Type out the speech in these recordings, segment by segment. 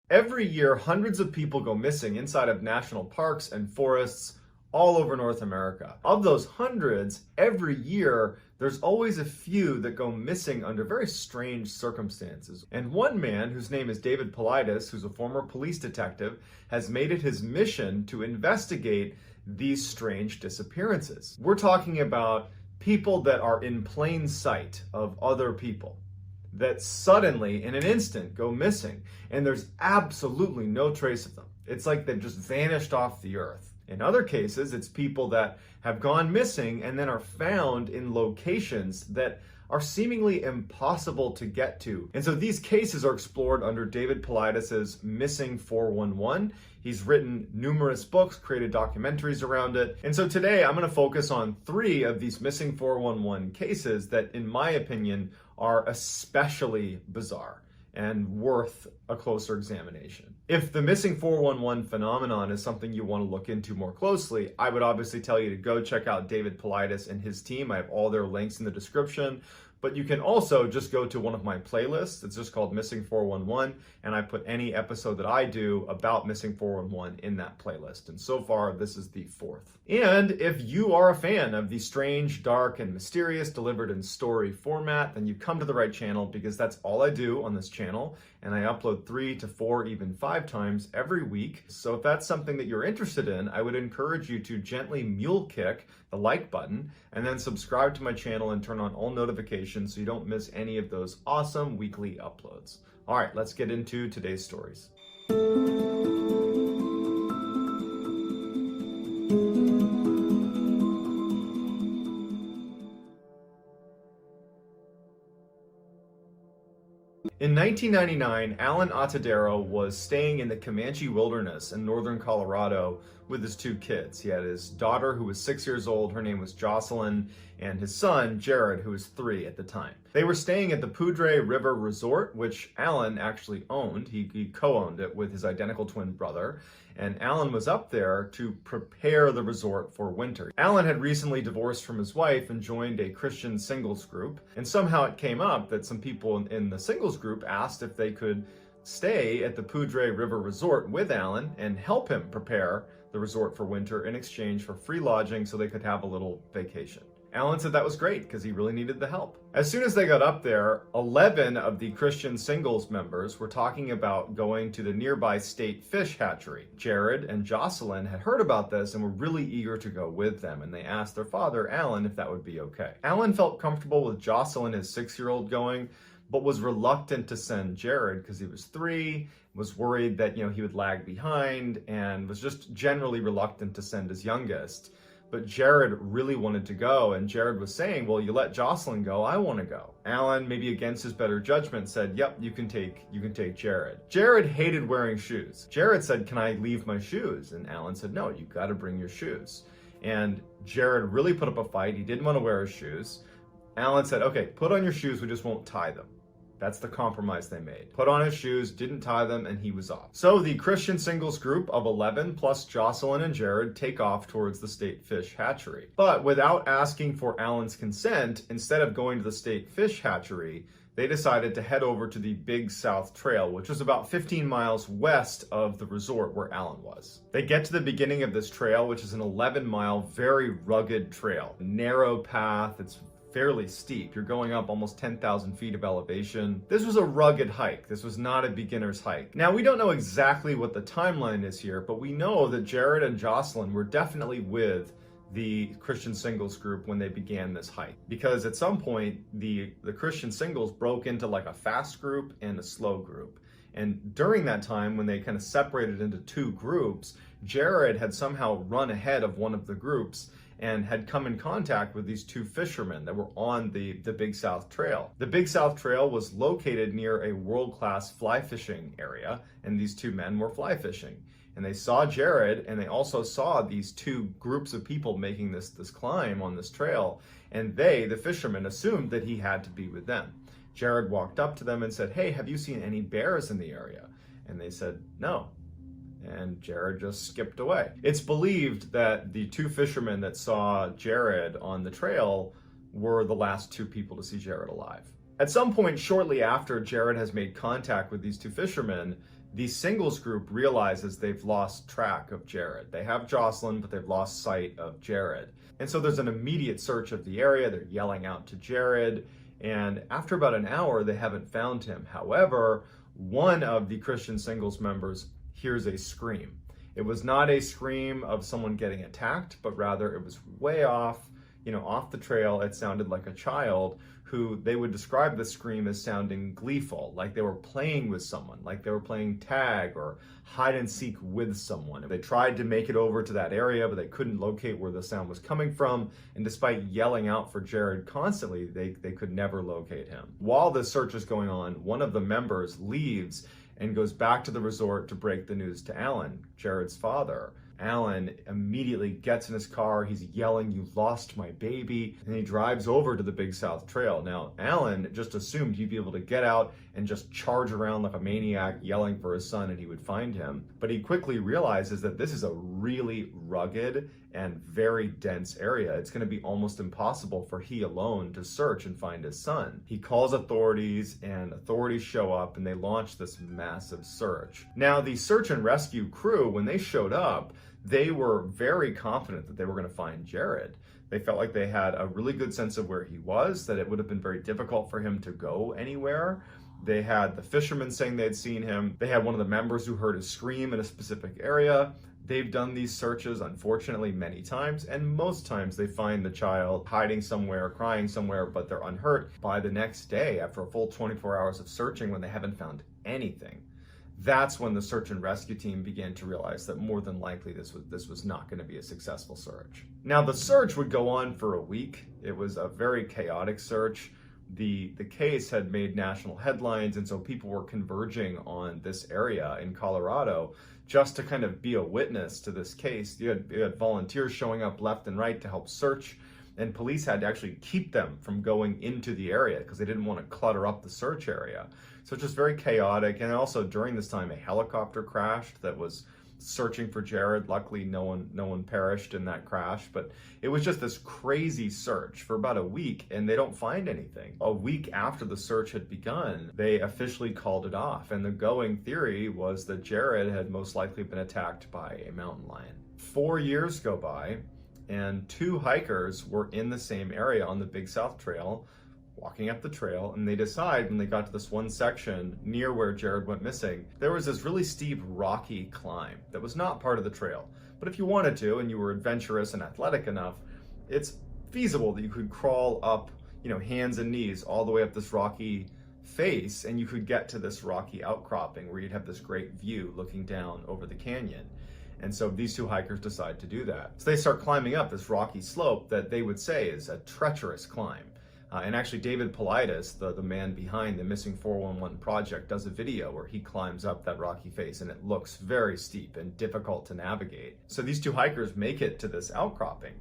Every year, hundreds of people go missing inside of national parks and forests all over North America. Of those hundreds, every year, there's always a few that go missing under very strange circumstances. And one man, whose name is David Paulides, who's a former police detective, has made it his mission to investigate these strange disappearances. We're talking about people that are in plain sight of other people, that suddenly, in an instant, go missing, and there's absolutely no trace of them. It's like they've just vanished off the earth. In other cases, it's people that have gone missing and then are found in locations that are seemingly impossible to get to. And so these cases are explored under David Paulides' Missing 411. He's written numerous books, created documentaries around it. And so today I'm going to focus on 3 of these Missing 411 cases that, in my opinion, are especially bizarre and worth a closer examination. If the Missing 411 phenomenon is something you want to look into more closely, I would obviously tell you to go check out David Paulides and his team. I have all their links in the description. But you can also just go to one of my playlists. It's just called Missing 411, and I put any episode that I do about Missing 411 in that playlist. And so far, this is the 4th. And if you are a fan of the strange, dark, and mysterious delivered in story format, then you've come to the right channel, because that's all I do on this channel. And I upload 3 to 4, even 5 times every week. So if that's something that you're interested in, I would encourage you to gently mule kick the like button and then subscribe to my channel and turn on all notifications so you don't miss any of those awesome weekly uploads. All right, let's get into today's stories. In 1999, Alan Atadero was staying in the Comanche wilderness in northern Colorado with his 2 kids. He had his daughter, who was 6 years old, her name was Jocelyn, and his son, Jared, who was 3 at the time. They were staying at the Pt.2 River Resort, which Alan actually owned. He co-owned it with his identical twin brother, and Alan was up there to prepare the resort for winter. Alan had recently divorced from his wife and joined a Christian singles group, and somehow it came up that some people in the singles group asked if they could stay at the Pt.2 River Resort with Alan and help him prepare the resort for winter in exchange for free lodging so they could have a little vacation. Alan said that was great because he really needed the help. As soon as they got up there, 11 of the Christian singles members were talking about going to the nearby state fish hatchery. Jared and Jocelyn had heard about this and were really eager to go with them, and they asked their father, Alan, if that would be okay. Alan felt comfortable with Jocelyn, his 6-year-old, going, but was reluctant to send Jared because he was 3, was worried that, he would lag behind, and was just generally reluctant to send his youngest. But Jared really wanted to go, and Jared was saying, well, you let Jocelyn go, I want to go. Alan, maybe against his better judgment, said, yep, you can take Jared. Jared hated wearing shoes. Jared said, can I leave my shoes? And Alan said, no, you got to bring your shoes. And Jared really put up a fight. He didn't want to wear his shoes. Alan said, okay, put on your shoes, we just won't tie them. That's the compromise they made. Put on his shoes, didn't tie them, and he was off. So the Christian singles group of 11 plus Jocelyn and Jared take off towards the state fish hatchery. But without asking for Alan's consent, instead of going to the state fish hatchery, they decided to head over to the Big South Trail, which was about 15 miles west of the resort where Alan was. They get to the beginning of this trail, which is an 11-mile, very rugged trail. Narrow path, it's fairly steep. You're going up almost 10,000 feet of elevation. This was a rugged hike. This was not a beginner's hike. Now, we don't know exactly what the timeline is here, but we know that Jared and Jocelyn were definitely with the Christian singles group when they began this hike. Because at some point, the Christian singles broke into like a fast group and a slow group. And during that time, when they kind of separated into 2 groups, Jared had somehow run ahead of one of the groups and had come in contact with these 2 fishermen that were on the Big South Trail. The Big South Trail was located near a world-class fly fishing area, and these 2 men were fly fishing. And they saw Jared, and they also saw these 2 groups of people making this climb on this trail, and they, the fishermen, assumed that he had to be with them. Jared walked up to them and said, hey, have you seen any bears in the area? And they said, no. And Jared just skipped away. It's believed that the 2 fishermen that saw Jared on the trail were the last 2 people to see Jared alive. At some point shortly after Jared has made contact with these 2 fishermen, The singles group realizes they've lost track of Jared. They have Jocelyn, but they've lost sight of Jared. And so there's an immediate search of the area. They're yelling out to Jared. And after about an hour, they haven't found him. However, one of the Christian singles members hears a scream. It was not a scream of someone getting attacked, but rather it was way off, off the trail. It sounded like a child who they would describe the scream as sounding gleeful, like they were playing with someone, like they were playing tag or hide and seek with someone. They tried to make it over to that area, but they couldn't locate where the sound was coming from. And despite yelling out for Jared constantly, they could never locate him. While this search is going on, one of the members leaves and goes back to the resort to break the news to Alan, Jared's father. Alan immediately gets in his car. He's yelling, "You lost my baby." And he drives over to the Big South Trail. Now, Alan just assumed he'd be able to get out and just charge around like a maniac, yelling for his son, and he would find him. But he quickly realizes that this is a really rugged and very dense area. It's going to be almost impossible for he alone to search and find his son. He calls authorities, and authorities show up, and they launch this massive search. Now, the search and rescue crew, when they showed up, they were very confident that they were going to find Jared. They felt like they had a really good sense of where he was, that it would have been very difficult for him to go anywhere. They had the fishermen saying they'd seen him. They had one of the members who heard his scream in a specific area. They've done these searches, unfortunately, many times, and most times they find the child hiding somewhere, crying somewhere, but they're unhurt. By the next day, after a full 24 hours of searching, when they haven't found anything, that's when the search and rescue team began to realize that more than likely this was not going to be a successful search. Now, the search would go on for a week. It was a very chaotic search. The case had made national headlines, and so people were converging on this area in Colorado just to kind of be a witness to this case. You had volunteers showing up left and right to help search, and police had to actually keep them from going into the area because they didn't want to clutter up the search area. So it's just very chaotic. And also during this time, a helicopter crashed that was searching for Jared. Luckily, no one perished in that crash, but it was just this crazy search for about a week, and they don't find anything. A week after the search had begun, they officially called it off, and the going theory was that Jared had most likely been attacked by a mountain lion. 4 years go by, and 2 hikers were in the same area on the Big South Trail, walking up the trail, and they decide when they got to this one section near where Jared went missing, there was this really steep rocky climb that was not part of the trail. But if you wanted to, and you were adventurous and athletic enough, it's feasible that you could crawl up, hands and knees all the way up this rocky face, and you could get to this rocky outcropping where you'd have this great view looking down over the canyon. And so these 2 hikers decide to do that. So they start climbing up this rocky slope that they would say is a treacherous climb. And actually, David Paulides, the man behind the Missing 411 project, does a video where he climbs up that rocky face, and it looks very steep and difficult to navigate. So these 2 hikers make it to this outcropping,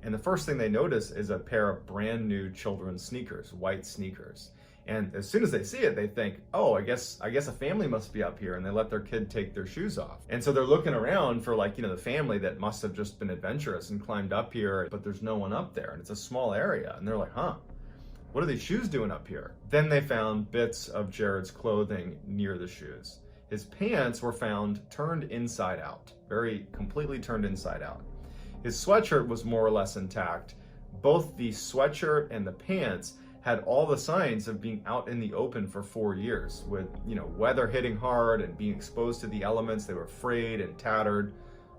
and the first thing they notice is a pair of brand new children's sneakers, white sneakers. And as soon as they see it, they think, "Oh, I guess a family must be up here," and they let their kid take their shoes off. And so they're looking around for the family that must have just been adventurous and climbed up here, but there's no one up there, and it's a small area, and they're like, "Huh, what are these shoes doing up here?" Then they found bits of Jared's clothing near the shoes. His pants were found turned inside out, completely turned inside out. His sweatshirt was more or less intact. Both the sweatshirt and the pants had all the signs of being out in the open for 4 years with, weather hitting hard and being exposed to the elements. They were frayed and tattered.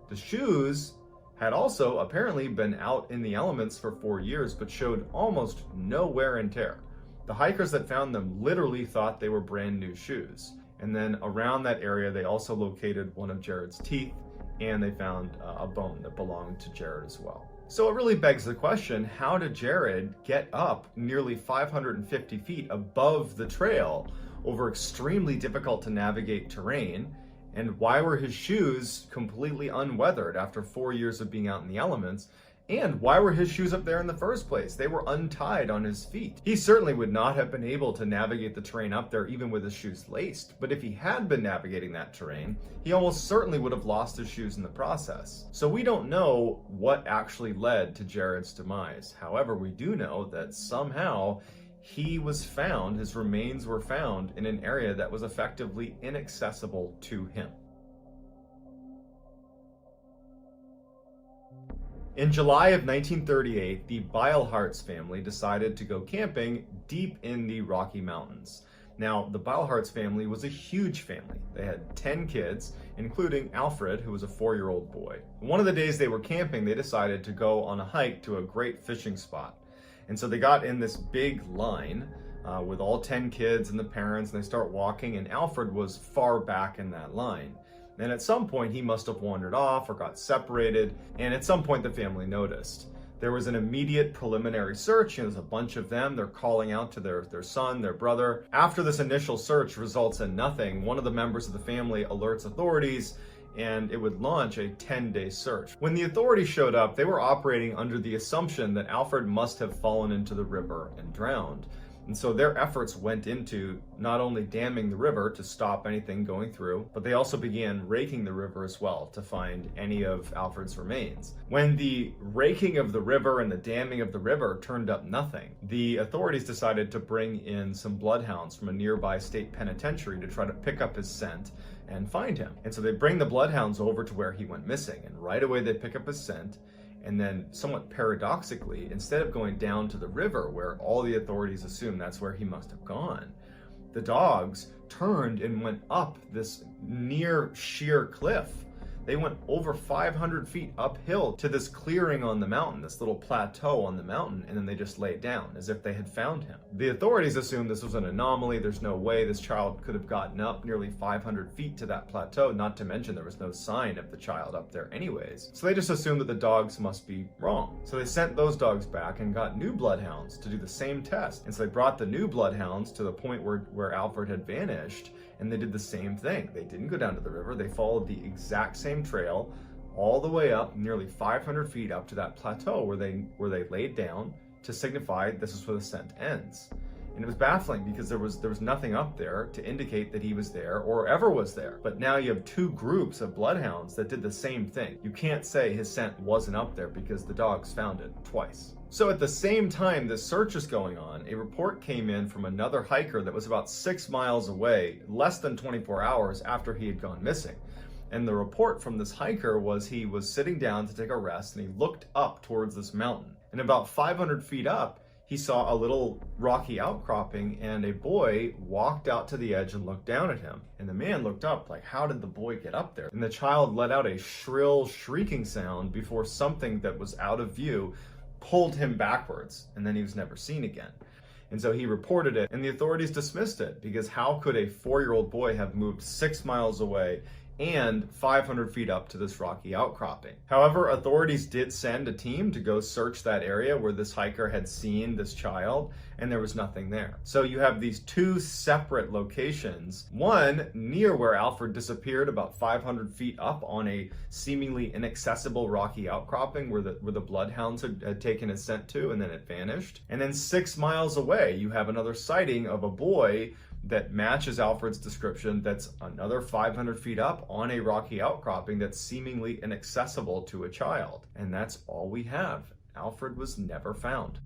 The shoes had also apparently been out in the elements for 4 years, but showed almost no wear and tear. The hikers that found them literally thought they were brand new shoes. And then around that area, they also located one of Jared's teeth, and they found a bone that belonged to Jared as well. So it really begs the question, how did Jared get up nearly 550 feet above the trail over extremely difficult to navigate terrain? And why were his shoes completely unweathered after 4 years of being out in the elements? And why were his shoes up there in the first place? They were untied on his feet. He certainly would not have been able to navigate the terrain up there even with his shoes laced. But if he had been navigating that terrain, he almost certainly would have lost his shoes in the process. So we don't know what actually led to Jared's demise. However, we do know that somehow he was found, his remains were found in an area that was effectively inaccessible to him. In July of 1938, the Beilharz family decided to go camping deep in the Rocky Mountains. Now, the Beilharz family was a huge family. They had 10 kids, including Alfred, who was a 4-year-old boy. One of the days they were camping, they decided to go on a hike to a great fishing spot. And so they got in this big line with all 10 kids and the parents, and they start walking, and Alfred was far back in that line. And at some point, he must have wandered off or got separated, and at some point the family noticed. There was an immediate preliminary search, and there's a bunch of them. They're calling out to their son, their brother. After this initial search results in nothing, one of the members of the family alerts authorities, and it would launch a 10-day search. When the authorities showed up, they were operating under the assumption that Alfred must have fallen into the river and drowned. And so their efforts went into not only damming the river to stop anything going through, but they also began raking the river as well to find any of Alfred's remains. When the raking of the river and the damming of the river turned up nothing, the authorities decided to bring in some bloodhounds from a nearby state penitentiary to try to pick up his scent and find him. And so they bring the bloodhounds over to where he went missing, and right away they pick up his scent. And then, somewhat paradoxically, instead of going down to the river where all the authorities assume that's where he must have gone, the dogs turned and went up this near sheer cliff. They went over 500 feet uphill to this clearing on the mountain, this little plateau on the mountain, and then they just laid down as if they had found him. The authorities assumed this was an anomaly. There's no way this child could have gotten up nearly 500 feet to that plateau, not to mention there was no sign of the child up there anyways. So they just assumed that the dogs must be wrong. So they sent those dogs back and got new bloodhounds to do the same test. And so they brought the new bloodhounds to the point where Alfred had vanished, and they did the same thing. They didn't go down to the river. They followed the exact same trail all the way up, nearly 500 feet up to that plateau where they laid down to signify this is where the scent ends. And it was baffling because there was nothing up there to indicate that he was there or ever was there. But now you have two groups of bloodhounds that did the same thing. You can't say his scent wasn't up there because the dogs found it twice. So at the same time this search is going on, a report came in from another hiker that was about 6 miles away, less than 24 hours after he had gone missing. And the report from this hiker was he was sitting down to take a rest, and he looked up towards this mountain. And about 500 feet up, he saw a little rocky outcropping, and a boy walked out to the edge and looked down at him. And the man looked up like, how did the boy get up there? And the child let out a shrill shrieking sound before something that was out of view pulled him backwards, and then he was never seen again. And so he reported it, and the authorities dismissed it, because how could a 4-year-old boy have moved 6 miles away and 500 feet up to this rocky outcropping? However, authorities did send a team to go search that area where this hiker had seen this child, and there was nothing there. So you have these two separate locations, one near where Alfred disappeared about 500 feet up on a seemingly inaccessible rocky outcropping where the bloodhounds had taken his scent to, and then it vanished. And then 6 miles away, you have another sighting of a boy that matches Alfred's description that's another 500 feet up on a rocky outcropping that's seemingly inaccessible to a child. And that's all we have. Alfred was never found.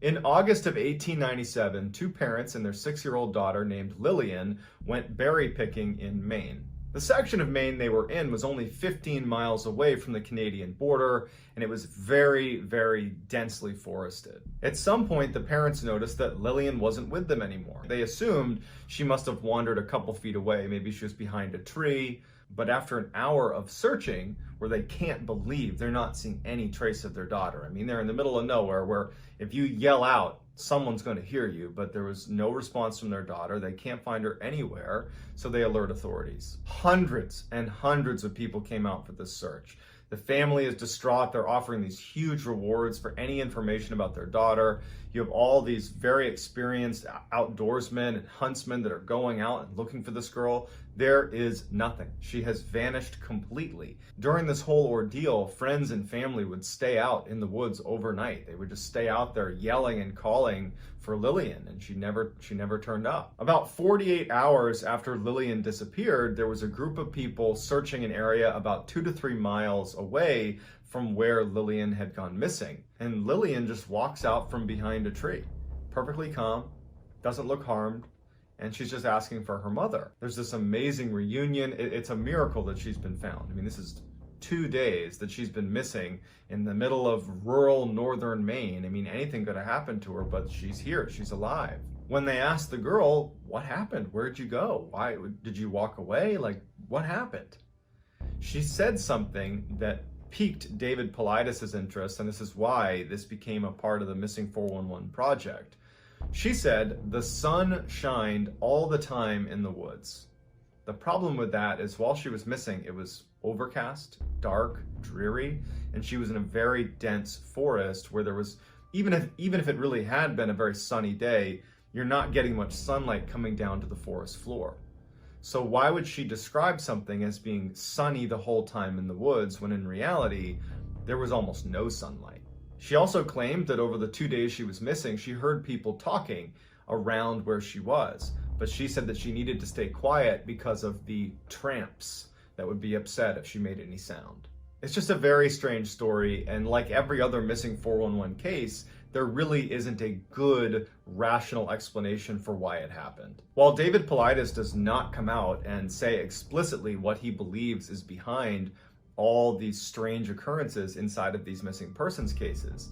In August of 1897, two parents and their 6-year-old daughter named Lillian went berry picking in Maine. The section of Maine they were in was only 15 miles away from the Canadian border, and it was very, very densely forested. At some point, the parents noticed that Lillian wasn't with them anymore. They assumed she must have wandered a couple feet away. Maybe she was behind a tree. But after an hour of searching, where they can't believe they're not seeing any trace of their daughter. I mean, they're in the middle of nowhere where if you yell out, someone's going to hear you, but there was no response from their daughter. They can't find her anywhere, so they alert authorities. Hundreds and hundreds of people came out for this search. The family is distraught. They're offering these huge rewards for any information about their daughter. You have all these very experienced outdoorsmen and huntsmen that are going out and looking for this girl. There is nothing. She has vanished completely. During this whole ordeal, friends and family would stay out in the woods overnight. They would just stay out there yelling and calling for Lillian, and she never turned up. About 48 hours after Lillian disappeared, there was a group of people searching an area about 2 to 3 miles miles away from where Lillian had gone missing. And Lillian just walks out from behind a tree, perfectly calm, doesn't look harmed, and she's just asking for her mother. There's this amazing reunion. It's a miracle that she's been found. I mean, this is 2 days that she's been missing in the middle of rural northern Maine. I mean, anything could have happened to her, but she's here, she's alive. When they asked the girl, what happened? Where'd you go? Why did you walk away? Like, what happened? She said something that piqued David Paulides' interest, and this is why this became a part of the Missing 411 project. She said, the sun shined all the time in the woods. The problem with that is while she was missing, it was overcast, dark, dreary, and she was in a very dense forest where there was, even if it really had been a very sunny day, you're not getting much sunlight coming down to the forest floor. So why would she describe something as being sunny the whole time in the woods when in reality, there was almost no sunlight? She also claimed that over the 2 days she was missing, she heard people talking around where she was, but she said that she needed to stay quiet because of the tramps that would be upset if she made any sound. It's just a very strange story, and like every other missing 411 case, there really isn't a good, rational explanation for why it happened. While David Paulides does not come out and say explicitly what he believes is behind all these strange occurrences inside of these missing persons cases,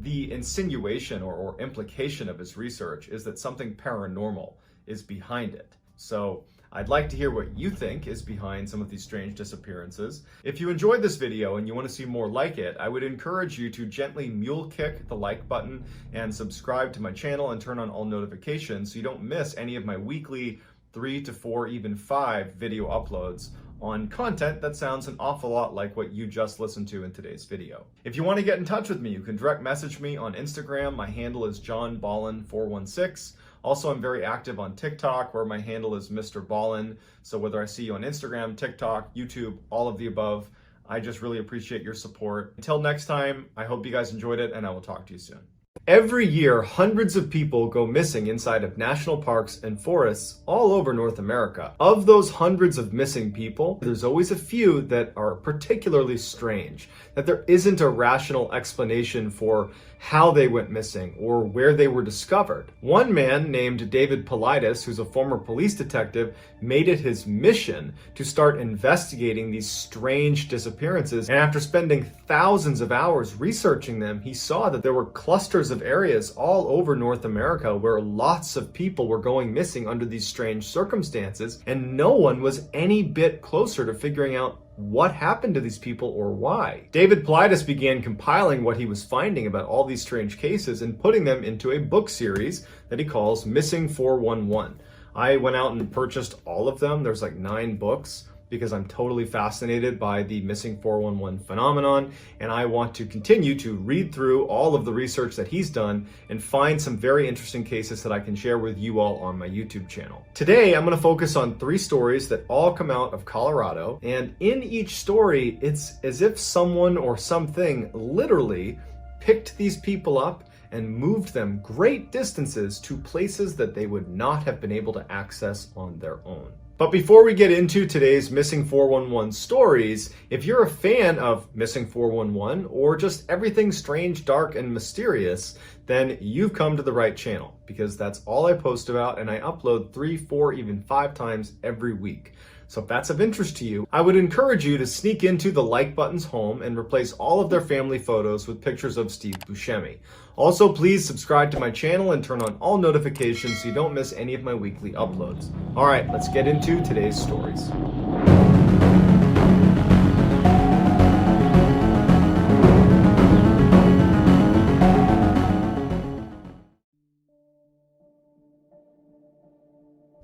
the insinuation or implication of his research is that something paranormal is behind it. So I'd like to hear what you think is behind some of these strange disappearances. If you enjoyed this video and you want to see more like it, I would encourage you to gently mule kick the like button and subscribe to my channel and turn on all notifications so you don't miss any of my weekly 3 to 4, even 5 video uploads on content that sounds an awful lot like what you just listened to in today's video. If you want to get in touch with me, you can direct message me on Instagram. My handle is johnballen416. Also, I'm very active on TikTok, where my handle is Mr. Ballen. So whether I see you on Instagram, TikTok, YouTube, all of the above, I just really appreciate your support. Until next time, I hope you guys enjoyed it, and I will talk to you soon. Every year, hundreds of people go missing inside of national parks and forests all over North America. Of those hundreds of missing people, there's always a few that are particularly strange, that there isn't a rational explanation for how they went missing or where they were discovered. One man named David Paulides, who's a former police detective, made it his mission to start investigating these strange disappearances. And after spending thousands of hours researching them, he saw that there were clusters of areas all over North America where lots of people were going missing under these strange circumstances, and no one was any bit closer to figuring out what happened to these people or why. David Paulides began compiling what he was finding about all these strange cases and putting them into a book series that he calls Missing 411. I went out and purchased all of them. There's like 9 books because I'm totally fascinated by the Missing 411 phenomenon, and I want to continue to read through all of the research that he's done and find some very interesting cases that I can share with you all on my YouTube channel. Today, I'm going to focus on 3 stories that all come out of Colorado, and in each story, it's as if someone or something literally picked these people up and moved them great distances to places that they would not have been able to access on their own. But before we get into today's Missing 411 stories, if you're a fan of Missing 411 or just everything strange, dark, and mysterious, then you've come to the right channel, because that's all I post about, and I upload 3, 4, even 5 times every week. So if that's of interest to you, I would encourage you to sneak into the like button's home and replace all of their family photos with pictures of Steve Buscemi. Also, please subscribe to my channel and turn on all notifications so you don't miss any of my weekly uploads. All right, let's get into today's stories.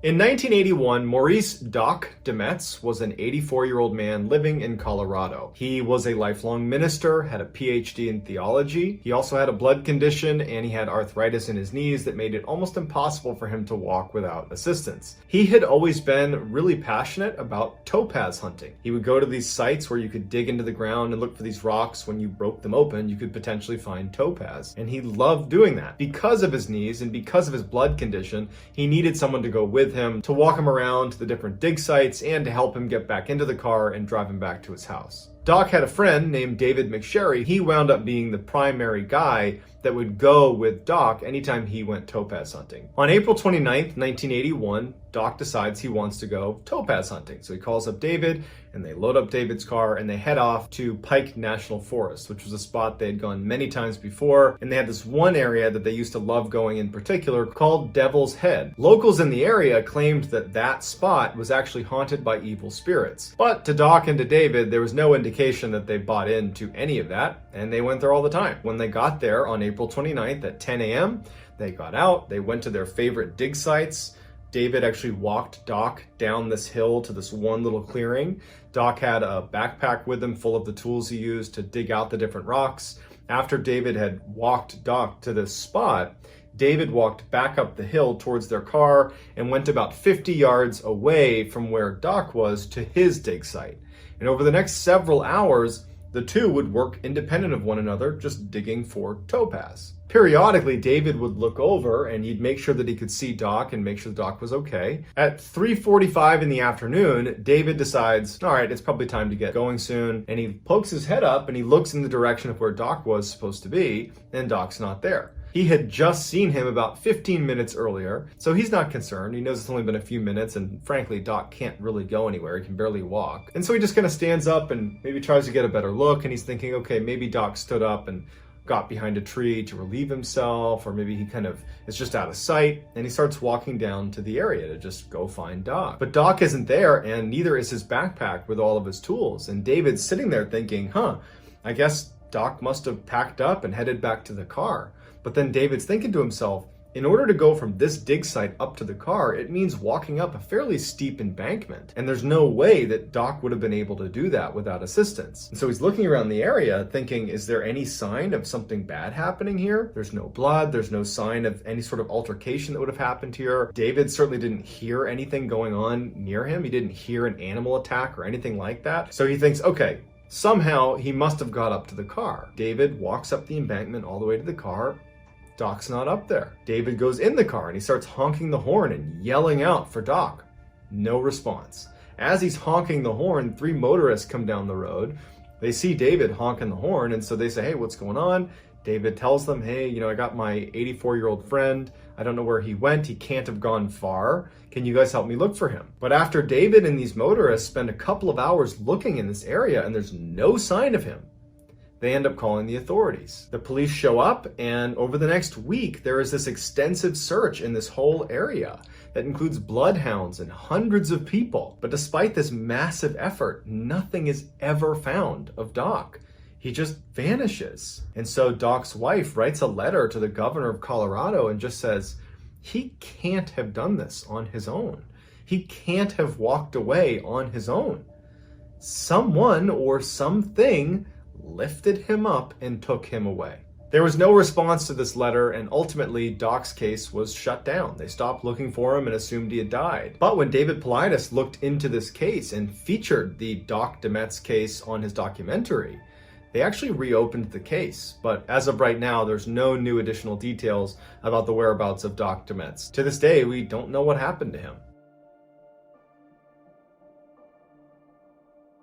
In 1981, Maurice Doc Demetz was an 84-year-old man living in Colorado. He was a lifelong minister, had a PhD in theology. He also had a blood condition, and he had arthritis in his knees that made it almost impossible for him to walk without assistance. He had always been really passionate about topaz hunting. He would go to these sites where you could dig into the ground and look for these rocks. When you broke them open, you could potentially find topaz. And he loved doing that. Because of his knees and because of his blood condition, he needed someone to go with him to walk him around to the different dig sites and to help him get back into the car and drive him back to his house. Doc had a friend named David McSherry. He wound up being the primary guy that would go with Doc anytime he went topaz hunting. On April 29th, 1981, Doc decides he wants to go topaz hunting. So he calls up David, and they load up David's car, and they head off to Pike National Forest, which was a spot they had gone many times before. And they had this one area that they used to love going in particular called Devil's Head. Locals in the area claimed that that spot was actually haunted by evil spirits. But to Doc and to David, there was no indication that they bought into any of that, and they went there all the time. When they got there on April 29th at 10 a.m., they got out, they went to their favorite dig sites. David actually walked Doc down this hill to this one little clearing. Doc had a backpack with him full of the tools he used to dig out the different rocks. After David had walked Doc to this spot, David walked back up the hill towards their car and went about 50 yards away from where Doc was to his dig site. And over the next several hours, the two would work independent of one another, just digging for topaz. Periodically, David would look over and he'd make sure that he could see Doc and make sure Doc was okay. At 3:45 in the afternoon, David decides, all right, it's probably time to get going soon. And he pokes his head up and he looks in the direction of where Doc was supposed to be, and Doc's not there. He had just seen him about 15 minutes earlier, so he's not concerned. He knows it's only been a few minutes, and frankly, Doc can't really go anywhere. He can barely walk. And so he just kind of stands up and maybe tries to get a better look, and he's thinking, okay, maybe Doc stood up and got behind a tree to relieve himself, or maybe he kind of is just out of sight, and he starts walking down to the area to just go find Doc. But Doc isn't there, and neither is his backpack with all of his tools. And David's sitting there thinking, I guess Doc must have packed up and headed back to the car. But then David's thinking to himself, in order to go from this dig site up to the car, it means walking up a fairly steep embankment. And there's no way that Doc would have been able to do that without assistance. And so he's looking around the area thinking, is there any sign of something bad happening here? There's no blood. There's no sign of any sort of altercation that would have happened here. David certainly didn't hear anything going on near him. He didn't hear an animal attack or anything like that. So he thinks, okay, somehow he must have got up to the car. David walks up the embankment all the way to the car. Doc's not up there. David goes in the car and he starts honking the horn and yelling out for Doc. No response. As he's honking the horn, 3 motorists come down the road. They see David honking the horn, and so they say, hey, what's going on? David tells them, hey, I got my 84-year-old friend. I don't know where he went. He can't have gone far. Can you guys help me look for him? But after David and these motorists spend a couple of hours looking in this area and there's no sign of him, they end up calling the authorities. The police show up, and over the next week, there is this extensive search in this whole area that includes bloodhounds and hundreds of people. But despite this massive effort, nothing is ever found of Doc. He just vanishes. And so Doc's wife writes a letter to the governor of Colorado and just says, he can't have done this on his own. He can't have walked away on his own. Someone or something lifted him up and took him away. There was no response to this letter, and ultimately Doc's case was shut down. They stopped looking for him and assumed he had died. But when David Paulides looked into this case and featured the Doc DeMetz case on his documentary, they actually reopened the case. But as of right now, there's no new additional details about the whereabouts of Doc DeMetz. To this day, we don't know what happened to him.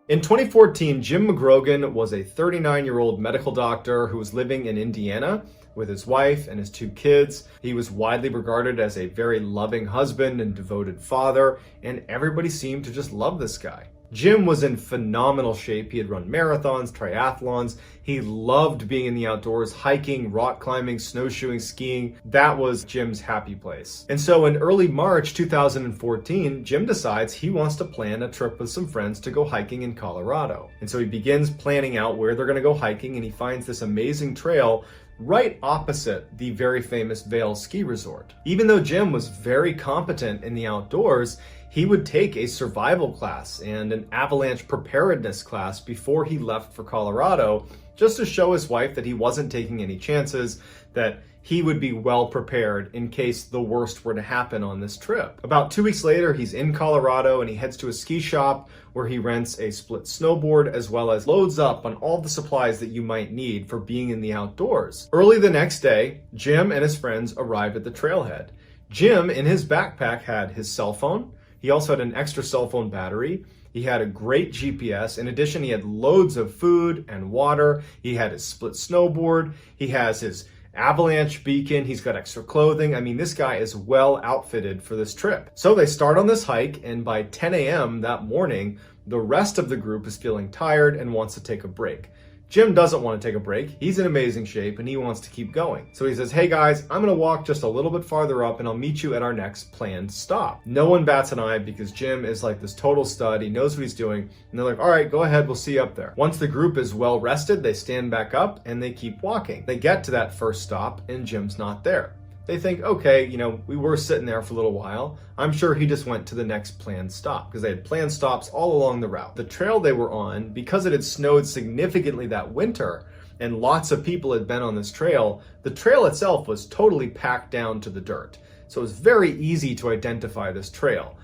In 2014, Jim McGrogan was a 39-year-old medical doctor who was living in Indiana with his wife and his 2 kids. He was widely regarded as a very loving husband and devoted father, and everybody seemed to just love this guy. Jim was in phenomenal shape. He had run marathons, triathlons. He loved being in the outdoors, hiking, rock climbing, snowshoeing, skiing. That was Jim's happy place. And so in early March 2014, Jim decides he wants to plan a trip with some friends to go hiking in Colorado. And so he begins planning out where they're going to go hiking, and he finds this amazing trail right opposite the very famous Vail ski resort. Even though Jim was very competent in the outdoors, he would take a survival class and an avalanche preparedness class before he left for Colorado, just to show his wife that he wasn't taking any chances, that he would be well prepared in case the worst were to happen on this trip. About 2 weeks later, he's in Colorado and he heads to a ski shop where he rents a split snowboard as well as loads up on all the supplies that you might need for being in the outdoors. Early the next day, Jim and his friends arrived at the trailhead. Jim, in his backpack, had his cell phone, He also had an extra cell phone battery. He had a great GPS. In addition, he had loads of food and water. He had his split snowboard. He has his avalanche beacon. He's got extra clothing. I mean, this guy is well outfitted for this trip. So they start on this hike, and by 10 a.m. that morning, the rest of the group is feeling tired and wants to take a break. Jim doesn't want to take a break. He's in amazing shape and he wants to keep going. So he says, hey guys, I'm going to walk just a little bit farther up and I'll meet you at our next planned stop. No one bats an eye because Jim is like this total stud. He knows what he's doing. And they're like, all right, go ahead. We'll see you up there. Once the group is well rested, they stand back up and they keep walking. They get to that first stop and Jim's not there. They think, okay, we were sitting there for a little while. I'm sure he just went to the next planned stop because they had planned stops all along the route. The trail they were on, because it had snowed significantly that winter and lots of people had been on this trail, the trail itself was totally packed down to the dirt. So it was very easy to identify this trail.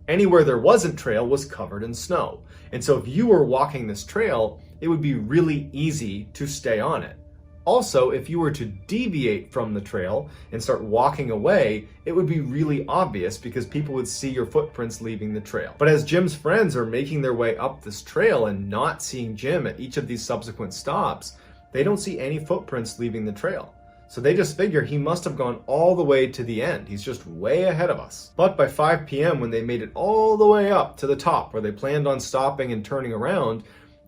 Anywhere there wasn't trail was covered in snow. And so if you were walking this trail, it would be really easy to stay on it. Also, if you were to deviate from the trail and start walking away, it would be really obvious because people would see your footprints leaving the trail. But as Jim's friends are making their way up this trail and not seeing Jim at each of these subsequent stops, they don't see any footprints leaving the trail. So they just figure he must have gone all the way to the end. He's just way ahead of us. But by 5 p.m., when they made it all the way up to the top where they planned on stopping and turning around,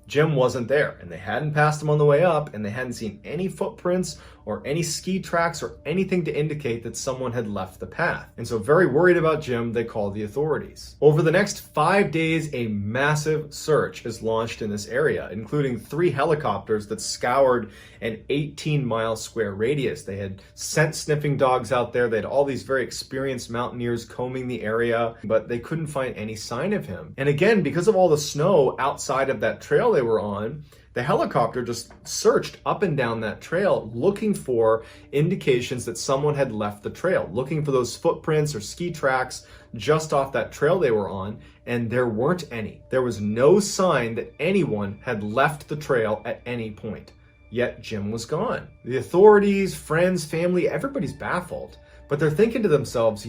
Jim wasn't there, and they hadn't passed him on the way up, and they hadn't seen any footprints or any ski tracks or anything to indicate that someone had left the path. And so very worried about Jim, they called the authorities. Over the next 5 days, a massive search is launched in this area, including 3 helicopters that scoured an 18-mile square radius. They had scent sniffing dogs out there. They had all these very experienced mountaineers combing the area, but they couldn't find any sign of him. And again, because of all the snow outside of that trail they were on, the helicopter just searched up and down that trail looking for indications that someone had left the trail, looking for those footprints or ski tracks just off that trail they were on, and there weren't any. There was no sign that anyone had left the trail at any point. Yet Jim was gone. The authorities, friends, family, everybody's baffled, but they're thinking to themselves,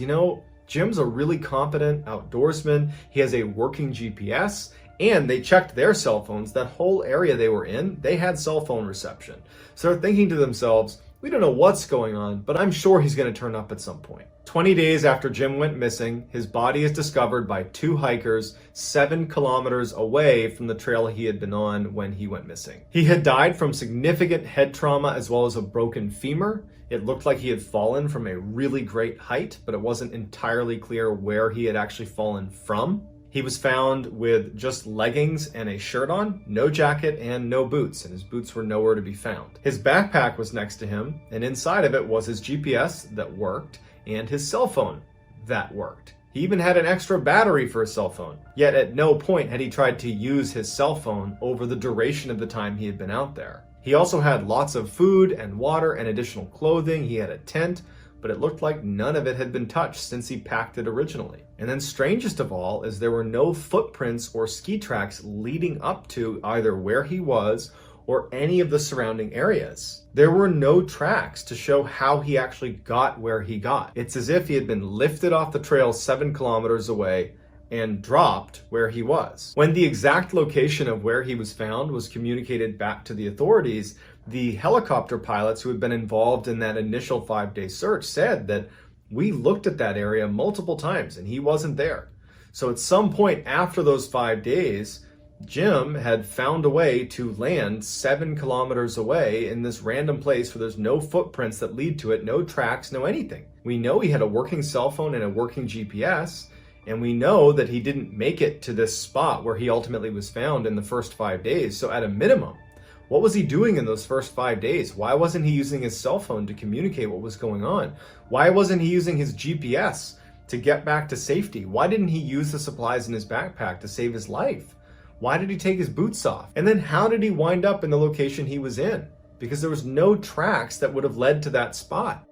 Jim's a really competent outdoorsman. He has a working GPS. And they checked their cell phones. That whole area they were in, they had cell phone reception. So they're thinking to themselves, we don't know what's going on, but I'm sure he's going to turn up at some point. 20 days after Jim went missing, his body is discovered by 2 hikers 7 kilometers away from the trail he had been on when he went missing. He had died from significant head trauma as well as a broken femur. It looked like he had fallen from a really great height, but it wasn't entirely clear where he had actually fallen from. He was found with just leggings and a shirt on, no jacket and no boots, and his boots were nowhere to be found. His backpack was next to him, and inside of it was his GPS that worked and his cell phone that worked. He even had an extra battery for his cell phone. Yet at no point had he tried to use his cell phone over the duration of the time he had been out there. He also had lots of food and water and additional clothing. He had a tent, but it looked like none of it had been touched since he packed it originally. And then strangest of all is there were no footprints or ski tracks leading up to either where he was or any of the surrounding areas. There were no tracks to show how he actually got where he got. It's as if he had been lifted off the trail 7 kilometers away and dropped where he was. When the exact location of where he was found was communicated back to the authorities, the helicopter pilots who had been involved in that initial 5-day search said that we looked at that area multiple times and he wasn't there. So at some point after those 5 days, Jim had found a way to land 7 kilometers away in this random place where there's no footprints that lead to it, no tracks, no anything. We know he had a working cell phone and a working GPS, and we know that he didn't make it to this spot where he ultimately was found in the first 5 days. So at a minimum, what was he doing in those first 5 days? Why wasn't he using his cell phone to communicate what was going on? Why wasn't he using his GPS to get back to safety? Why didn't he use the supplies in his backpack to save his life? Why did he take his boots off? And then how did he wind up in the location he was in? Because there was no tracks that would have led to that spot.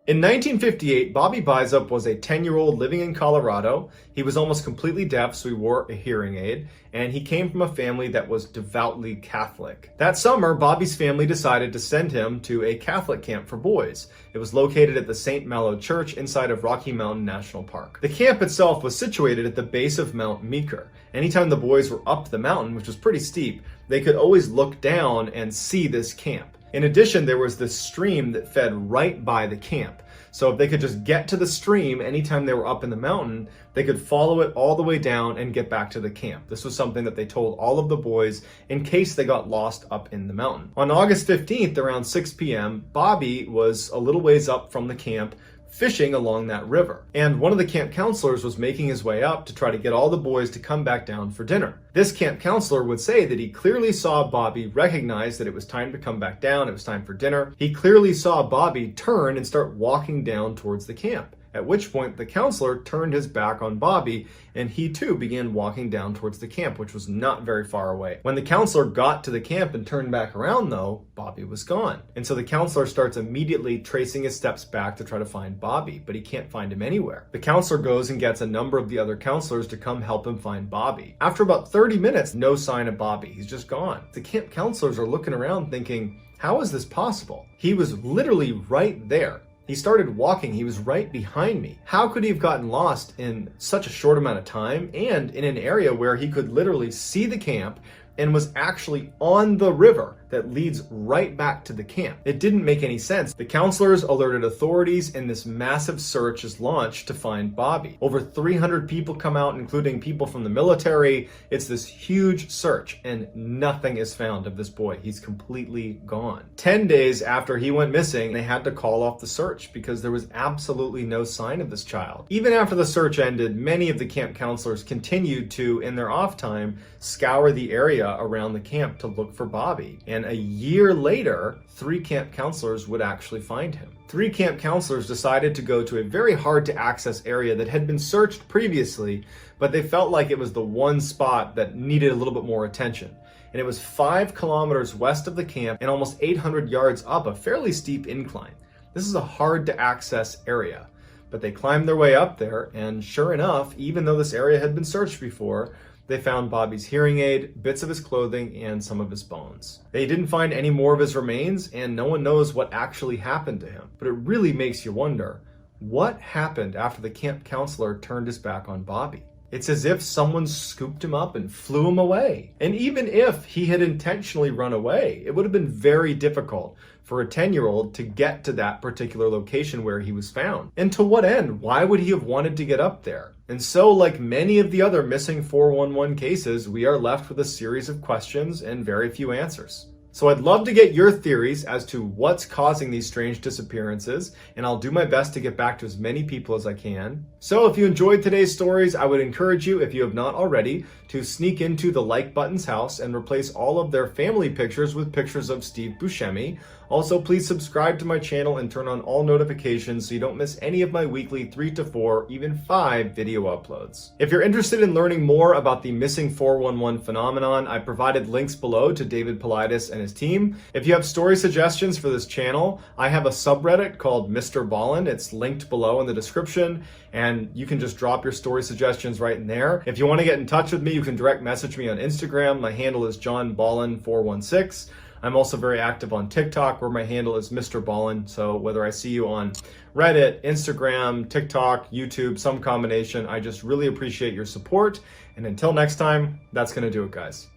In 1958, Bobby Bizup was a 10-year-old living in Colorado. He was almost completely deaf, so he wore a hearing aid, and he came from a family that was devoutly Catholic. That summer, Bobby's family decided to send him to a Catholic camp for boys. It was located at the St. Malo Church inside of Rocky Mountain National Park. The camp itself was situated at the base of Mount Meeker. Anytime the boys were up the mountain, which was pretty steep, they could always look down and see this camp. In addition, there was this stream that fed right by the camp. So if they could just get to the stream anytime they were up in the mountain, they could follow it all the way down and get back to the camp. This was something that they told all of the boys in case they got lost up in the mountain. On August 15th, around 6 p.m., Bobby was a little ways up from the camp fishing along that river. And one of the camp counselors was making his way up to try to get all the boys to come back down for dinner. This camp counselor would say that he clearly saw Bobby recognize that it was time to come back down, it was time for dinner. He clearly saw Bobby turn and start walking down towards the camp. At which point the counselor turned his back on Bobby and he too began walking down towards the camp, which was not very far away. When the counselor got to the camp and turned back around though, Bobby was gone. And so the counselor starts immediately tracing his steps back to try to find Bobby, but he can't find him anywhere. The counselor goes and gets a number of the other counselors to come help him find Bobby. After about 30 minutes, no sign of Bobby. He's just gone. The camp counselors are looking around thinking, how is this possible? He was literally right there. He started walking, he was right behind me. How could he have gotten lost in such a short amount of time and in an area where he could literally see the camp and was actually on the river that leads right back to the camp? It didn't make any sense. The counselors alerted authorities and this massive search is launched to find Bobby. Over 300 people come out, including people from the military. It's this huge search and nothing is found of this boy. He's completely gone. 10 days after he went missing, they had to call off the search because there was absolutely no sign of this child. Even after the search ended, many of the camp counselors continued to, in their off time, scour the area around the camp to look for Bobby. And a year later, 3 camp counselors would actually find him. 3 camp counselors decided to go to a very hard to access area that had been searched previously, but they felt like it was the one spot that needed a little bit more attention. And it was 5 kilometers west of the camp and almost 800 yards up a fairly steep incline. This is a hard to access area, but they climbed their way up there, and sure enough, even though this area had been searched before, they found Bobby's hearing aid, bits of his clothing, and some of his bones. They didn't find any more of his remains, and no one knows what actually happened to him. But it really makes you wonder, what happened after the camp counselor turned his back on Bobby? It's as if someone scooped him up and flew him away. And even if he had intentionally run away, it would have been very difficult for a 10-year-old to get to that particular location where he was found. And to what end? Why would he have wanted to get up there? And so, like many of the other missing 411 cases, we are left with a series of questions and very few answers. So I'd love to get your theories as to what's causing these strange disappearances, and I'll do my best to get back to as many people as I can. So if you enjoyed today's stories, I would encourage you, if you have not already, to sneak into the Like Button's house and replace all of their family pictures with pictures of Steve Buscemi. Also, please subscribe to my channel and turn on all notifications so you don't miss any of my weekly 3 to 4, even 5 video uploads. If you're interested in learning more about the missing 411 phenomenon, I provided links below to David Paulides and his team. If you have story suggestions for this channel, I have a subreddit called Mr. Ballen. It's linked below in the description, and you can just drop your story suggestions right in there. If you want to get in touch with me, you can direct message me on Instagram. My handle is johnballen416. I'm also very active on TikTok, where my handle is Mr. Ballen. So whether I see you on Reddit, Instagram, TikTok, YouTube, some combination, I just really appreciate your support. And until next time, that's going to do it, guys.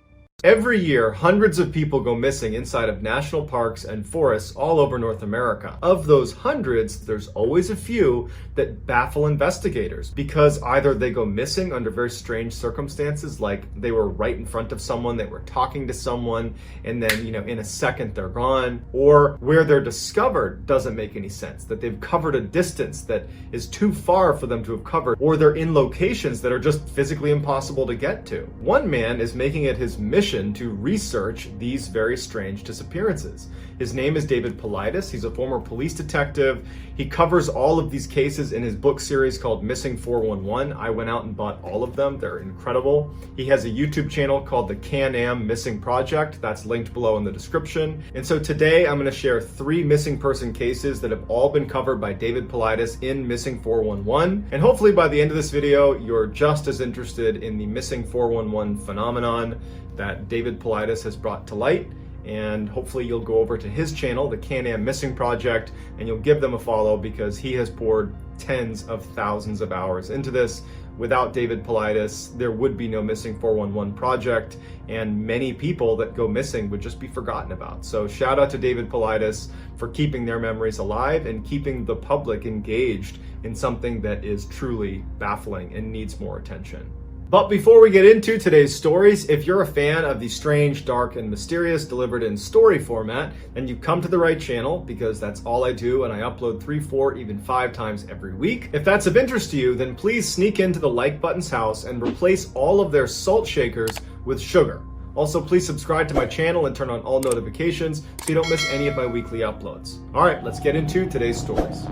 Every year, hundreds of people go missing inside of national parks and forests all over North America. Of those hundreds, there's always a few that baffle investigators because either they go missing under very strange circumstances, like they were right in front of someone, they were talking to someone, and then, in a second they're gone, or where they're discovered doesn't make any sense, that they've covered a distance that is too far for them to have covered, or they're in locations that are just physically impossible to get to. One man is making it his mission mission to research these very strange disappearances. His name is David Paulides. He's a former police detective. He covers all of these cases in his book series called Missing 411. I went out and bought all of them. They're incredible. He has a YouTube channel called the Can-Am Missing Project. That's linked below in the description. And so today I'm going to share 3 missing person cases that have all been covered by David Paulides in Missing 411. And hopefully by the end of this video, you're just as interested in the Missing 411 phenomenon that David Paulides has brought to light. And hopefully you'll go over to his channel, the Can-Am Missing Project, and you'll give them a follow because he has poured tens of thousands of hours into this. Without David Paulides, there would be no Missing 411 project, and many people that go missing would just be forgotten about. So shout out to David Paulides for keeping their memories alive and keeping the public engaged in something that is truly baffling and needs more attention. But before we get into today's stories, if you're a fan of the strange, dark, and mysterious delivered in story format, then you've come to the right channel because that's all I do, and I upload 3, 4, even 5 times every week. If that's of interest to you, then please sneak into the like button's house and replace all of their salt shakers with sugar. Also, please subscribe to my channel and turn on all notifications so you don't miss any of my weekly uploads. All right, let's get into today's stories.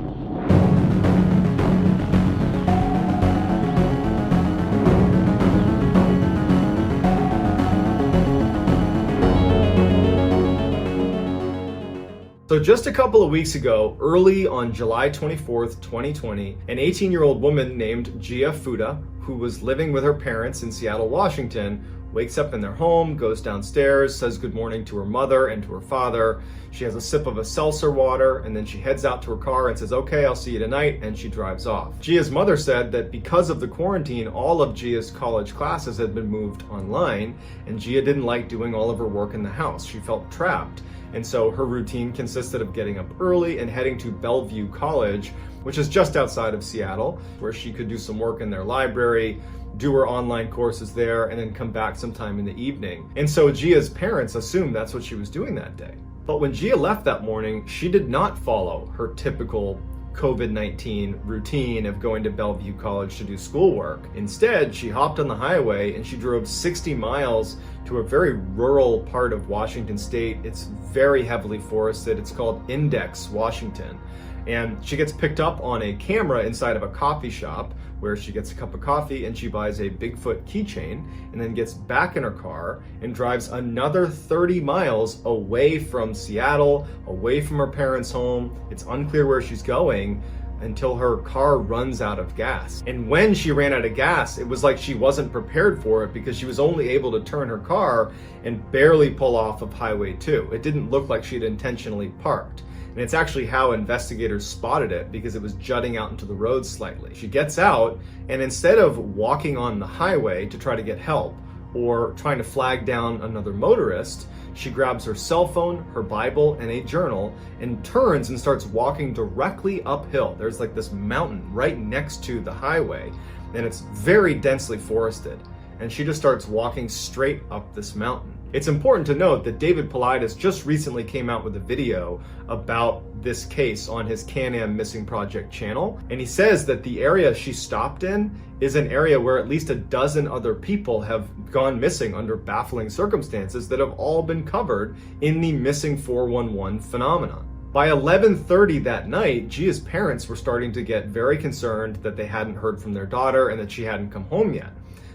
So just a couple of weeks ago, early on July 24th, 2020, an 18-year-old woman named Gia Fuda, who was living with her parents in Seattle, Washington, wakes up in their home, goes downstairs, says good morning to her mother and to her father. She has a sip of a seltzer water, and then she heads out to her car and says, okay, I'll see you tonight, and she drives off. Gia's mother said that because of the quarantine, all of Gia's college classes had been moved online, and Gia didn't like doing all of her work in the house. She felt trapped. And so her routine consisted of getting up early and heading to Bellevue College, which is just outside of Seattle, where she could do some work in their library, do her online courses there, and then come back sometime in the evening. And so Gia's parents assumed that's what she was doing that day. But when Gia left that morning, she did not follow her typical COVID-19 routine of going to Bellevue College to do schoolwork. Instead, she hopped on the highway and she drove 60 miles to a very rural part of Washington state. It's very heavily forested. It's called Index, Washington. And she gets picked up on a camera inside of a coffee shop where she gets a cup of coffee and she buys a Bigfoot keychain and then gets back in her car and drives another 30 miles away from Seattle, away from her parents' home. It's unclear where she's going until her car runs out of gas. And when she ran out of gas, it was like she wasn't prepared for it because she was only able to turn her car and barely pull off of Highway 2. It didn't look like she'd intentionally parked. And it's actually how investigators spotted it because it was jutting out into the road slightly. She gets out, and instead of walking on the highway to try to get help or trying to flag down another motorist, she grabs her cell phone, her Bible, and a journal and turns and starts walking directly uphill. There's like this mountain right next to the highway, and it's very densely forested. And she just starts walking straight up this mountain. It's important to note that David Paulides just recently came out with a video about this case on his Can-Am Missing Project channel, and he says that the area she stopped in is an area where at least a dozen other people have gone missing under baffling circumstances that have all been covered in the Missing 411 phenomenon. By 11:30 that night, Gia's parents were starting to get very concerned that they hadn't heard from their daughter and that she hadn't come home yet.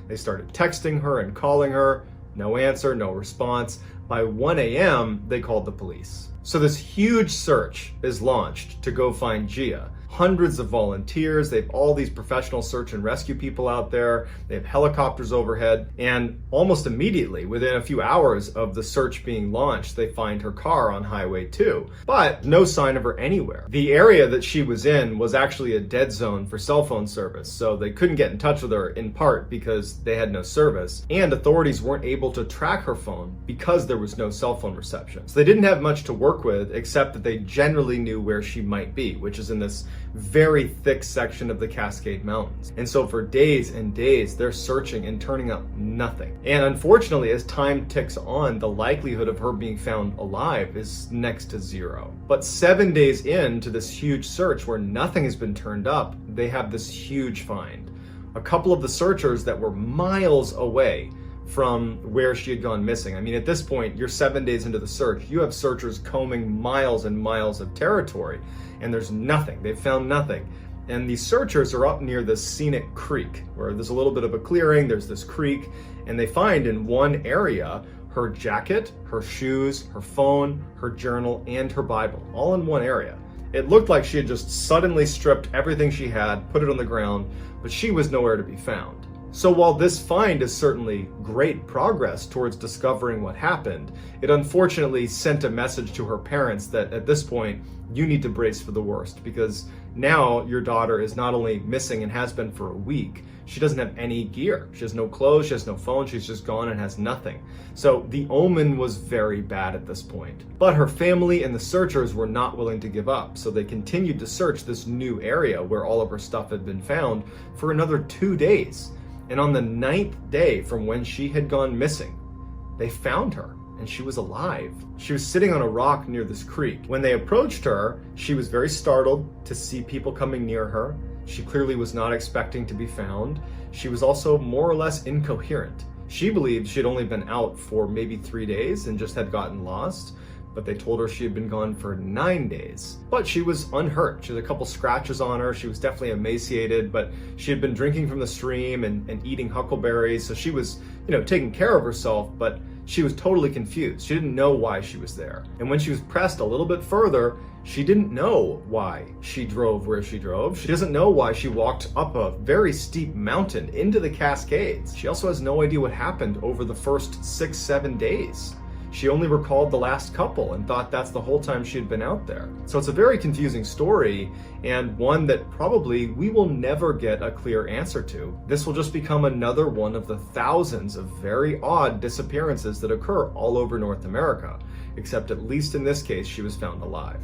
They started texting her and calling her. No answer, no response. By 1 a.m., they called the police. So this huge search is launched to go find Gia. Hundreds of volunteers, they have all these professional search and rescue people out there, they have helicopters overhead, and almost immediately, within a few hours of the search being launched, they find her car on Highway 2. But no sign of her anywhere. The area that she was in was actually a dead zone for cell phone service, so they couldn't get in touch with her in part because they had no service, and authorities weren't able to track her phone because there was no cell phone reception. So they didn't have much to work with except that they generally knew where she might be, which is in this very thick section of the Cascade Mountains. And so for days and days, they're searching and turning up nothing. And unfortunately, as time ticks on, the likelihood of her being found alive is next to zero. But 7 days into this huge search where nothing has been turned up, they have this huge find. A couple of the searchers that were miles away from where she had gone missing. I mean, at this point, you're 7 days into the search. You have searchers combing miles and miles of territory, and there's nothing. They've found nothing. And these searchers are up near this scenic creek where there's a little bit of a clearing, there's this creek, and they find in one area her jacket, her shoes, her phone, her journal, and her Bible, all in one area. It looked like she had just suddenly stripped everything she had, put it on the ground, but she was nowhere to be found. So while this find is certainly great progress towards discovering what happened, it unfortunately sent a message to her parents that at this point, you need to brace for the worst, because now your daughter is not only missing and has been for a week, she doesn't have any gear. She has no clothes, she has no phone, she's just gone and has nothing. So the omen was very bad at this point. But her family and the searchers were not willing to give up, so they continued to search this new area where all of her stuff had been found for another 2 days. And on the 9th day from when she had gone missing, they found her. And she was alive. She was sitting on a rock near this creek. When they approached her, she was very startled to see people coming near her. She clearly was not expecting to be found. She was also more or less incoherent. She believed she had only been out for maybe 3 days and just had gotten lost, but they told her she had been gone for 9 days. But she was unhurt. She had a couple scratches on her. She was definitely emaciated, but she had been drinking from the stream and eating huckleberries, so she was, taking care of herself, but she was totally confused. She didn't know why she was there. And when she was pressed a little bit further, she didn't know why she drove where she drove. She doesn't know why she walked up a very steep mountain into the Cascades. She also has no idea what happened over the first 6-7 days. She only recalled the last couple and thought that's the whole time she had been out there. So it's a very confusing story, and one that probably we will never get a clear answer to. This will just become another one of the thousands of very odd disappearances that occur all over North America, except at least in this case, she was found alive.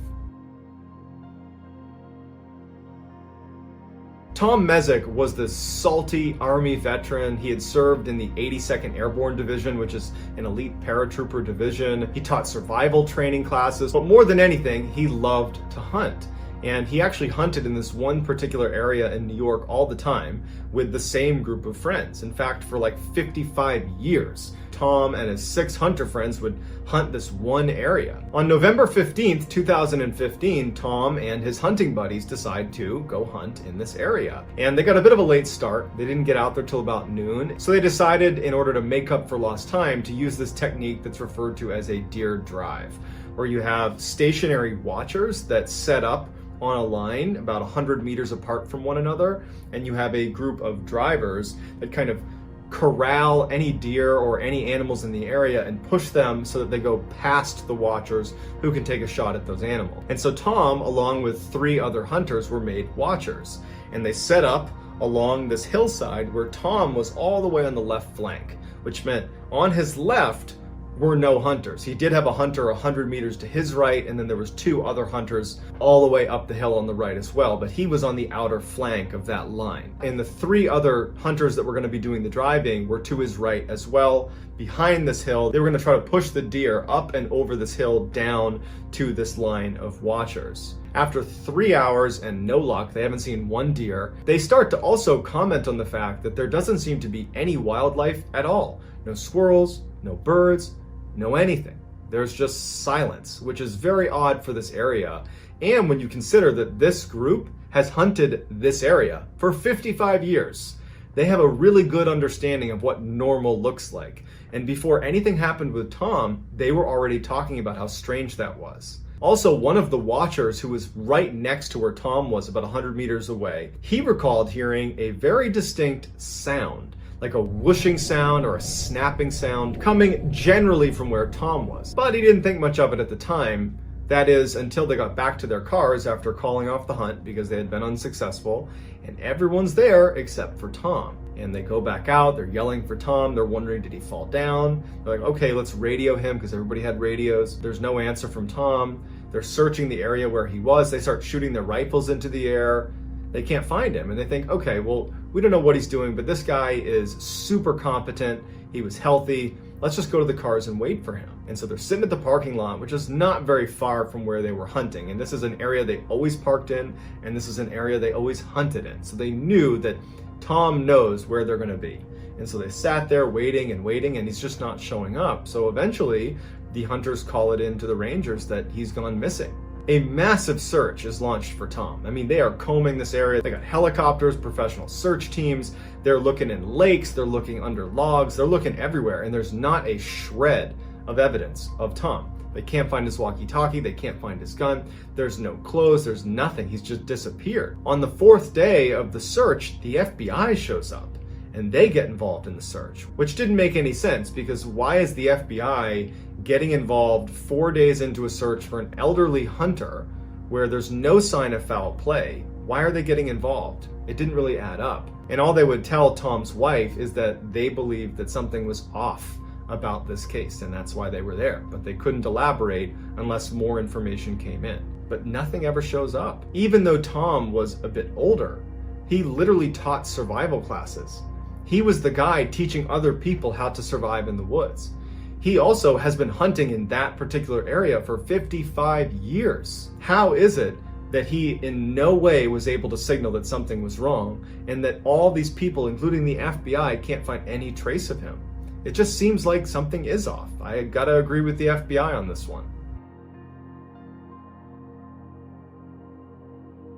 Tom Mezek was this salty Army veteran. He had served in the 82nd Airborne Division, which is an elite paratrooper division. He taught survival training classes, but more than anything, he loved to hunt. And he actually hunted in this one particular area in New York all the time with the same group of friends. In fact, for like 55 years, Tom and his 6 hunter friends would hunt this one area. On November 15th, 2015, Tom and his hunting buddies decide to go hunt in this area. And they got a bit of a late start. They didn't get out there till about noon. So they decided, in order to make up for lost time, to use this technique that's referred to as a deer drive, where you have stationary watchers that set up on a line about 100 meters apart from one another, and you have a group of drivers that kind of corral any deer or any animals in the area and push them so that they go past the watchers who can take a shot at those animals. And so Tom, along with 3 other hunters, were made watchers, and they set up along this hillside where Tom was all the way on the left flank, which meant on his left were no hunters. He did have a hunter 100 meters to his right, and then there was 2 other hunters all the way up the hill on the right as well, but he was on the outer flank of that line. And the 3 other hunters that were going to be doing the driving were to his right as well, behind this hill. They were going to try to push the deer up and over this hill down to this line of watchers. After 3 hours and no luck, they haven't seen one deer, they start to also comment on the fact that there doesn't seem to be any wildlife at all. No squirrels, no birds, no anything. There's just silence, which is very odd for this area. And when you consider that this group has hunted this area for 55 years, they have a really good understanding of what normal looks like. And before anything happened with Tom, they were already talking about how strange that was. Also, one of the watchers who was right next to where Tom was, about 100 meters away, he recalled hearing a very distinct sound, like a whooshing sound or a snapping sound, coming generally from where Tom was. But he didn't think much of it at the time. That is, until they got back to their cars after calling off the hunt because they had been unsuccessful, and everyone's there except for Tom. And they go back out, they're yelling for Tom, they're wondering, did he fall down? They're like, okay, let's radio him, because everybody had radios. There's no answer from Tom. They're searching the area where he was. They start shooting their rifles into the air. They can't find him, and they think, okay, well, we don't know what he's doing, but this guy is super competent. He was healthy. Let's just go to the cars and wait for him. And so they're sitting at the parking lot, which is not very far from where they were hunting. And this is an area they always parked in, and this is an area they always hunted in. So they knew that Tom knows where they're going to be. And so they sat there waiting and waiting, and he's just not showing up. So eventually, the hunters call it in to the rangers that he's gone missing. A massive search is launched for Tom. I mean, they are combing this area. They got helicopters, professional search teams. They're looking in lakes, they're looking under logs, they're looking everywhere, and there's not a shred of evidence of Tom. They can't find his walkie-talkie, they can't find his gun, there's no clothes, there's nothing. He's just disappeared. On the 4th day of the search, the FBI shows up, and they get involved in the search, which didn't make any sense, because why is the FBI getting involved 4 days into a search for an elderly hunter where there's no sign of foul play? Why are they getting involved? It didn't really add up. And all they would tell Tom's wife is that they believed that something was off about this case, and that's why they were there. But they couldn't elaborate unless more information came in. But nothing ever shows up. Even though Tom was a bit older, he literally taught survival classes. He was the guy teaching other people how to survive in the woods. He also has been hunting in that particular area for 55 years. How is it that he in no way was able to signal that something was wrong, and that all these people, including the FBI, can't find any trace of him? It just seems like something is off. I gotta agree with the FBI on this one.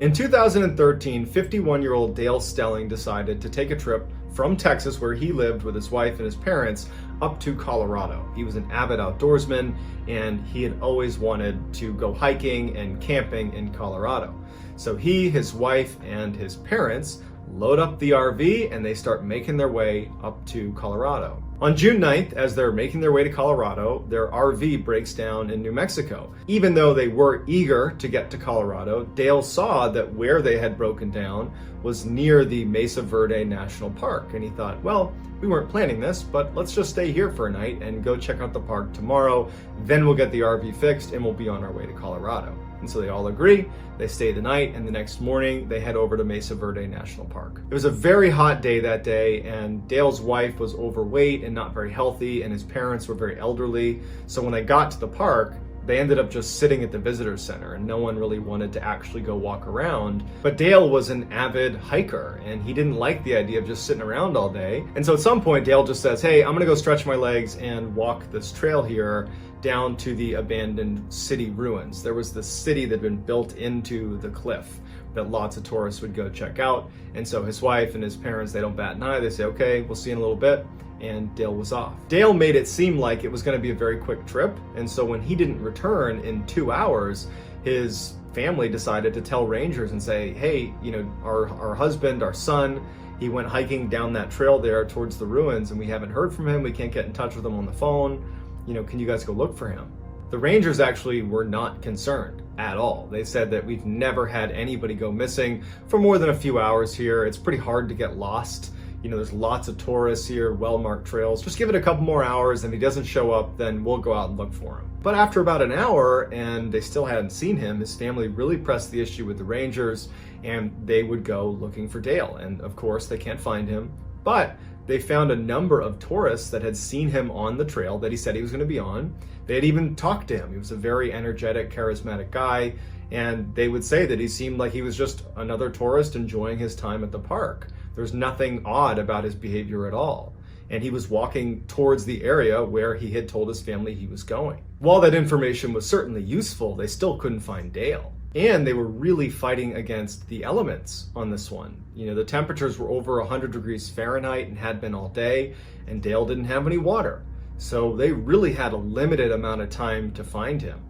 In 2013, 51-year-old Dale Stelling decided to take a trip from Texas, where he lived with his wife and his parents, up to Colorado. He was an avid outdoorsman, and he had always wanted to go hiking and camping in Colorado. So he, his wife, and his parents load up the RV, and they start making their way up to Colorado. On June 9th, as they're making their way to Colorado, their RV breaks down in New Mexico. Even though they were eager to get to Colorado, Dale saw that where they had broken down was near the Mesa Verde National Park. And he thought, well, we weren't planning this, but let's just stay here for a night and go check out the park tomorrow. Then we'll get the RV fixed and we'll be on our way to Colorado. And so they all agree, they stay the night, and the next morning they head over to Mesa Verde National Park. It was a very hot day that day, and Dale's wife was overweight and not very healthy, and his parents were very elderly. So when they got to the park, they ended up just sitting at the visitor center, and no one really wanted to actually go walk around. But Dale was an avid hiker, and he didn't like the idea of just sitting around all day. And so at some point, Dale just says, hey, I'm gonna go stretch my legs and walk this trail here down to the abandoned city ruins. There was this city that had been built into the cliff that lots of tourists would go check out. And so his wife and his parents, they don't bat an eye. They say, okay, we'll see you in a little bit. And Dale was off. Dale made it seem like it was going to be a very quick trip. And so when he didn't return in 2 hours, his family decided to tell rangers and say, hey, you know, our husband, our son, he went hiking down that trail there towards the ruins, and we haven't heard from him. We can't get in touch with him on the phone. You know, can you guys go look for him? The rangers actually were not concerned at all. They said that we've never had anybody go missing for more than a few hours here. It's pretty hard to get lost. You know, there's lots of tourists here, well-marked trails. Just give it a couple more hours, and if he doesn't show up, then we'll go out and look for him. But after about an hour, and they still hadn't seen him, his family really pressed the issue with the rangers, and they would go looking for Dale. And of course, they can't find him, but they found a number of tourists that had seen him on the trail that he said he was going to be on. They had even talked to him. He was a very energetic, charismatic guy, and they would say that he seemed like he was just another tourist enjoying his time at the park. There's nothing odd about his behavior at all. And he was walking towards the area where he had told his family he was going. While that information was certainly useful, they still couldn't find Dale. And they were really fighting against the elements on this one. You know, the temperatures were over 100 degrees Fahrenheit and had been all day, and Dale didn't have any water. So they really had a limited amount of time to find him.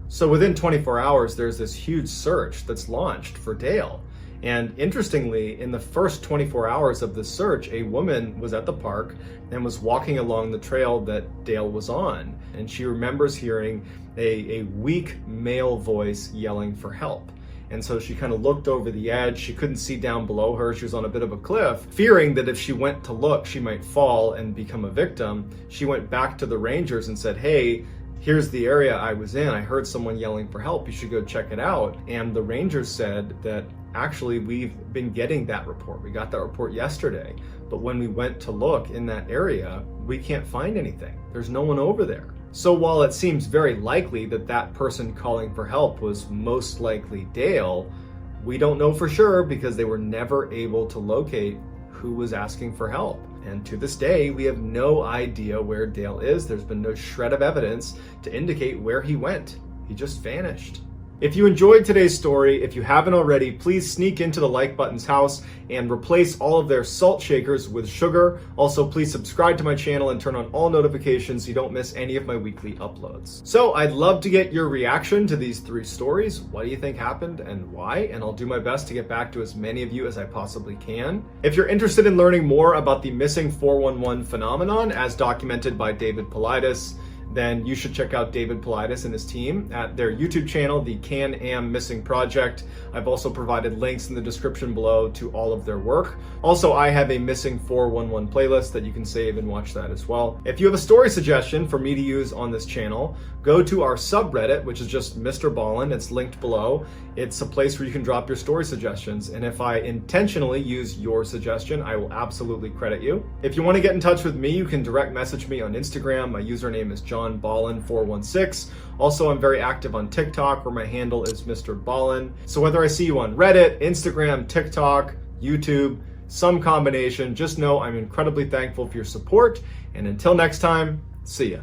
So within 24 hours, there's this huge search that's launched for Dale. And interestingly, in the first 24 hours of the search, a woman was at the park and was walking along the trail that Dale was on. And she remembers hearing a weak male voice yelling for help. And so she kind of looked over the edge. She couldn't see down below her. She was on a bit of a cliff. Fearing that if she went to look, she might fall and become a victim, she went back to the rangers and said, hey, here's the area I was in. I heard someone yelling for help. You should go check it out. And the rangers said that actually we've been getting that report. We got that report yesterday. But when we went to look in that area, we can't find anything. There's no one over there. So while it seems very likely that that person calling for help was most likely Dale, we don't know for sure because they were never able to locate who was asking for help. And to this day, we have no idea where Dale is. There's been no shred of evidence to indicate where he went. He just vanished. If you enjoyed today's story, if you haven't already, please sneak into the Like Button's house and replace all of their salt shakers with sugar. Also, please subscribe to my channel and turn on all notifications so you don't miss any of my weekly uploads. So I'd love to get your reaction to these 3 stories. What do you think happened and why? And I'll do my best to get back to as many of you as I possibly can. If you're interested in learning more about the missing 411 phenomenon as documented by David Paulides, then you should check out David Paulides and his team at their YouTube channel, the Can-Am Missing Project. I've also provided links in the description below to all of their work. Also, I have a Missing 411 playlist that you can save and watch that as well. If you have a story suggestion for me to use on this channel, go to our subreddit, which is just Mr. Ballen. It's linked below. It's a place where you can drop your story suggestions. And if I intentionally use your suggestion, I will absolutely credit you. If you want to get in touch with me, you can direct message me on Instagram. My username is JohnBallen416. Also, I'm very active on TikTok where my handle is Mr. Ballen. So whether I see you on Reddit, Instagram, TikTok, YouTube, some combination, just know I'm incredibly thankful for your support. And until next time, see ya.